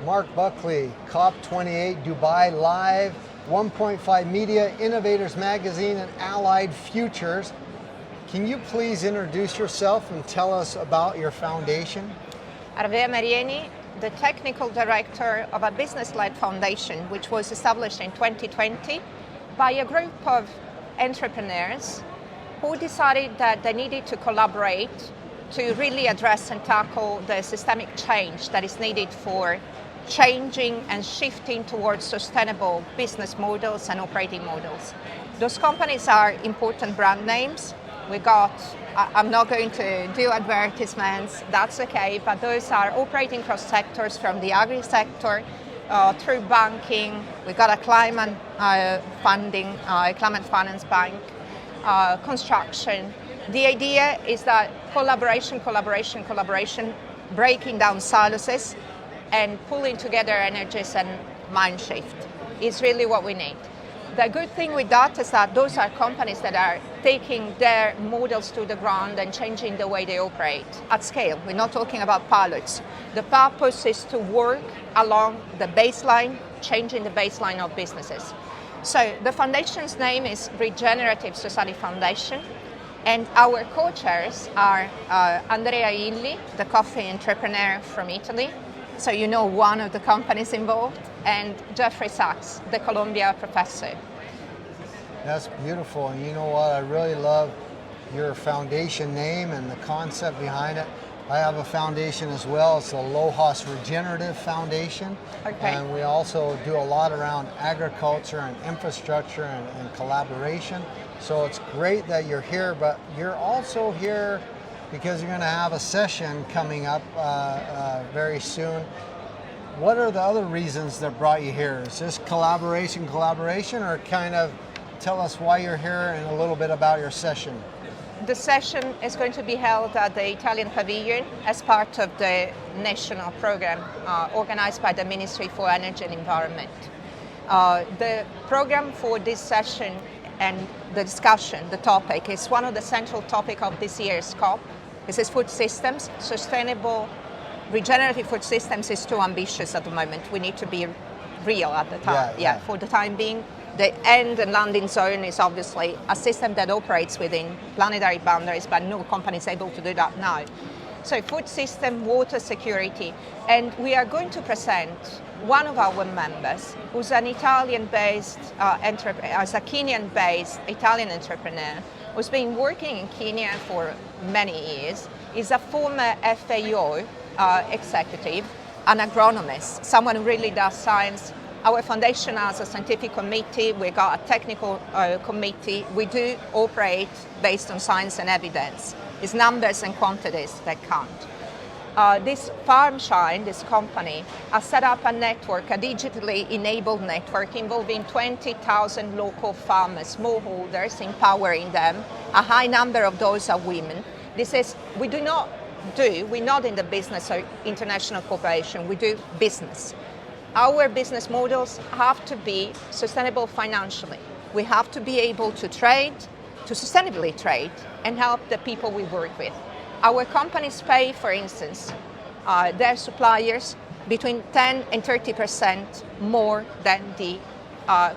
Marc Buckley, COP28 Dubai Live, 1.5 Media, Innovators Magazine, and Allied Futures. Can you please introduce yourself and tell us about your foundation? Arvea Marieni, the technical director of a business-led foundation which was established in 2020 by a group of entrepreneurs who decided that they needed to collaborate to really address and tackle the systemic change that is needed for changing and shifting towards sustainable business models and operating models. Those companies are important brand names. I'm not going to do advertisements, that's okay, but those are operating cross sectors from the agri sector through banking. We've got a climate funding, climate finance bank, construction. The idea is that collaboration, breaking down silos and pulling together energies and mind shift is really what we need. The good thing with that is that those are companies that are taking their models to the ground and changing the way they operate at scale. We're not talking about pilots. The purpose is to work along the baseline, changing the baseline of businesses. So the foundation's name is Regenerative Society Foundation, and our co-chairs are Andrea Illi, the coffee entrepreneur from Italy, so you know one of the companies involved, and Jeffrey Sachs, the Columbia professor. That's beautiful, and you know what, I really love your foundation name and the concept behind it. I have a foundation as well, it's the Lohas Regenerative Foundation, and we also do a lot around agriculture and infrastructure and collaboration. So it's great that you're here, but you're also here because you're going to have a session coming up very soon. What are the other reasons that brought you here? Is this collaboration, or kind of tell us why you're here and a little bit about your session? The session is going to be held at the Italian Pavilion as part of the national program organized by the Ministry for Energy and Environment. The program for this session and the discussion, the topic, is one of the central topics of this year's COP. This is food systems. Sustainable regenerative food systems is too ambitious at the moment. We need to be real at the time. Yeah, for the time being. The end and landing zone is obviously a system that operates within planetary boundaries, but no company is able to do that now. So food system, water security, and we are going to present one of our members who's an Italian-based as a Kenyan-based Italian entrepreneur who's been working in Kenya for many years. He's a former FAO executive, an agronomist, someone who really does science. Our foundation has a scientific committee, we've got a technical committee. We do operate based on science and evidence. It's numbers and quantities that count. This Farmshine, this company, has set up a network, a digitally enabled network involving 20,000 local farmers, smallholders, empowering them. A high number of those are women. We're not in the business of international cooperation, we do business. Our business models have to be sustainable financially. We have to be able to trade, to sustainably trade, and help the people we work with. Our companies pay, for instance, their suppliers between 10 and 30% more than the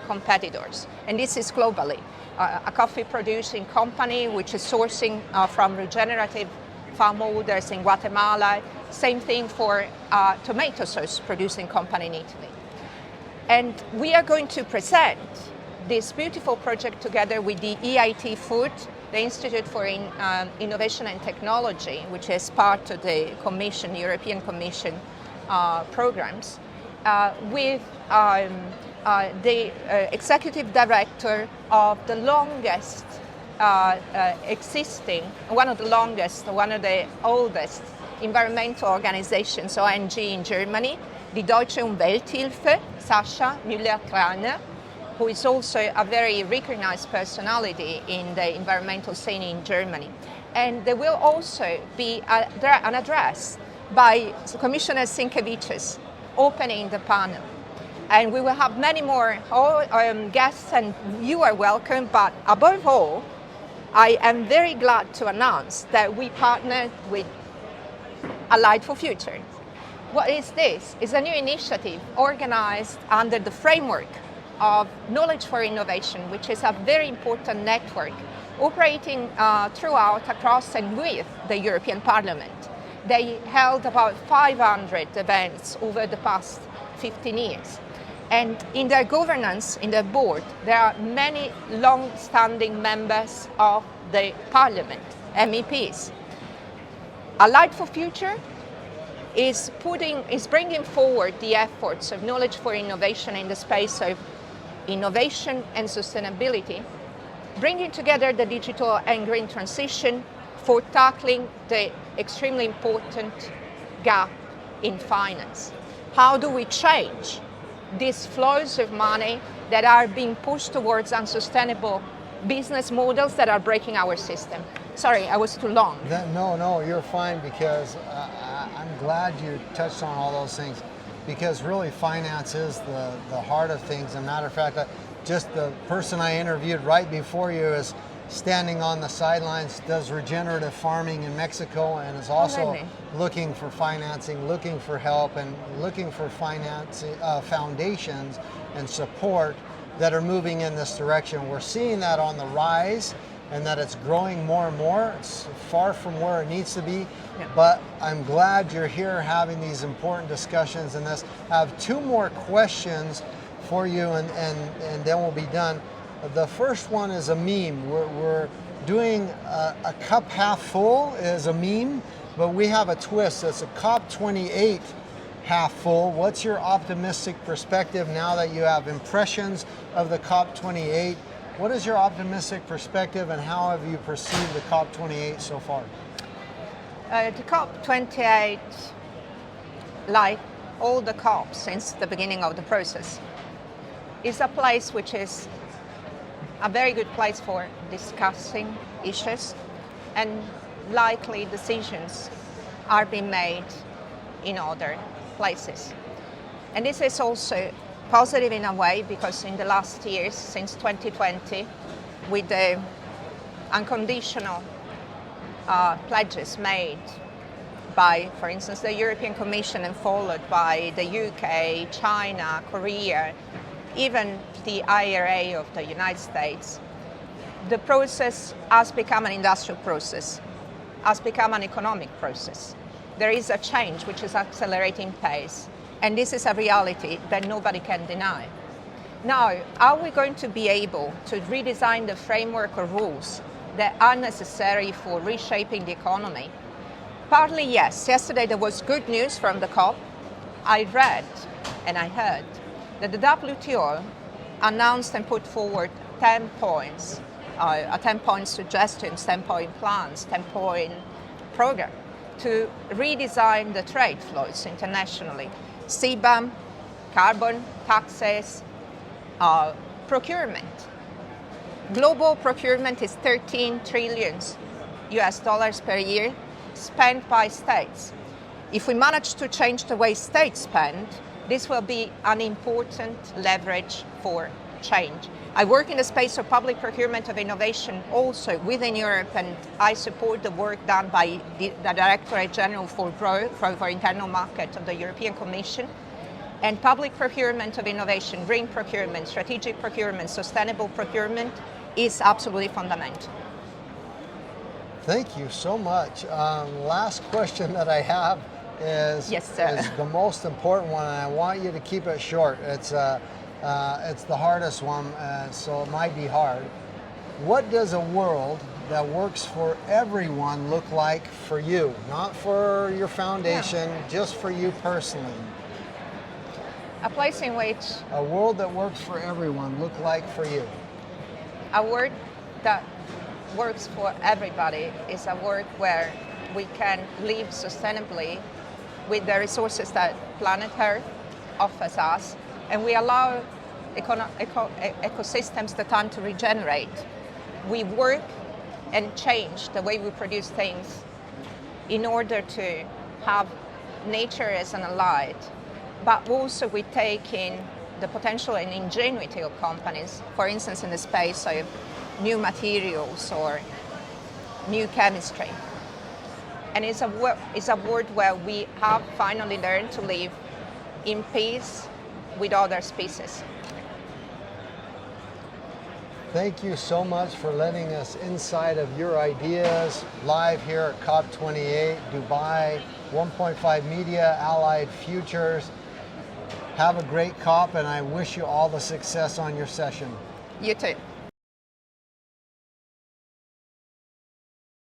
competitors. And this is globally. A coffee producing company which is sourcing from regenerative farm holders in Guatemala. Same thing for tomato sauce producing company in Italy. And we are going to present this beautiful project together with the EIT Food, the Institute for Innovation and Technology, which is part of the Commission, European Commission programs, with the executive director of the longest one of the oldest environmental organizations, ONG in Germany, the Deutsche Umwelthilfe, Sascha Müller-Kraner, who is also a very recognized personality in the environmental scene in Germany. And there will also be an address by Commissioner Sinkevicius opening the panel. And we will have many more guests, and you are welcome. But above all, I am very glad to announce that we partnered with Allied4Future. What is this? It's a new initiative organized under the framework of Knowledge for Innovation, which is a very important network operating throughout, across and with the European Parliament. They held about 500 events over the past 15 years. And in their governance, in their board, there are many long-standing members of the Parliament, MEPs. Allied4Future is bringing forward the efforts of Knowledge for Innovation in the space of innovation and sustainability, bringing together the digital and green transition for tackling the extremely important gap in finance. How do we change these flows of money that are being pushed towards unsustainable business models that are breaking our system? Sorry, I was too long. No, you're fine, because I'm glad you touched on all those things, because really finance is the heart of things. As a matter of fact, just the person I interviewed right before you is standing on the sidelines, does regenerative farming in Mexico, and is also looking for financing, looking for help, and looking for foundations and support that are moving in this direction. We're seeing that on the rise, and that it's growing more and more. It's far from where it needs to be, but I'm glad you're here having these important discussions in this. I have two more questions for you, and then we'll be done. The first one is a meme. We're doing a cup half full is a meme, but we have a twist. It's a COP28 half full. What's your optimistic perspective now that you have impressions of the COP28? What is your optimistic perspective, and how have you perceived the COP28 so far? The COP28, like all the COPs since the beginning of the process, is a place which is a very good place for discussing issues, and likely decisions are being made in other places. And this is also positive in a way, because in the last years, since 2020, with the unconditional pledges made by, for instance, the European Commission, and followed by the UK, China, Korea, even the IRA of the United States, the process has become an industrial process, has become an economic process. There is a change which is accelerating pace, and this is a reality that nobody can deny. Now, are we going to be able to redesign the framework of rules that are necessary for reshaping the economy? Partly, yes. Yesterday there was good news from the COP. I read and I heard that the WTO announced and put forward 10 points, a 10-point suggestions, 10-point plans, 10-point program to redesign the trade flows internationally. CBAM, carbon taxes, procurement. Global procurement is 13 trillion US dollars per year spent by states. If we manage to change the way states spend, this will be an important leverage for change. I work in the space of public procurement of innovation also within Europe, and I support the work done by the Directorate General for Growth, for Internal Market of the European Commission. And public procurement of innovation, green procurement, strategic procurement, sustainable procurement is absolutely fundamental. Thank you so much. Last question that I have is, is the most important one, and I want you to keep it short. It's the hardest one, so it might be hard. What does a world that works for everyone look like for you? Not for your foundation, just for you personally. A place in which... A world that works for everyone look like for you? A world that works for everybody is a world where we can live sustainably with the resources that planet Earth offers us, and we allow ecosystems the time to regenerate. We work and change the way we produce things in order to have nature as an ally, but also we take in the potential and ingenuity of companies, for instance in the space of new materials or new chemistry. And it's a world where we have finally learned to live in peace with other species. Thank you so much for letting us inside of your ideas live here at COP28, Dubai, 1.5Media, Allied4Futures. Have a great COP, and I wish you all the success on your session. You too.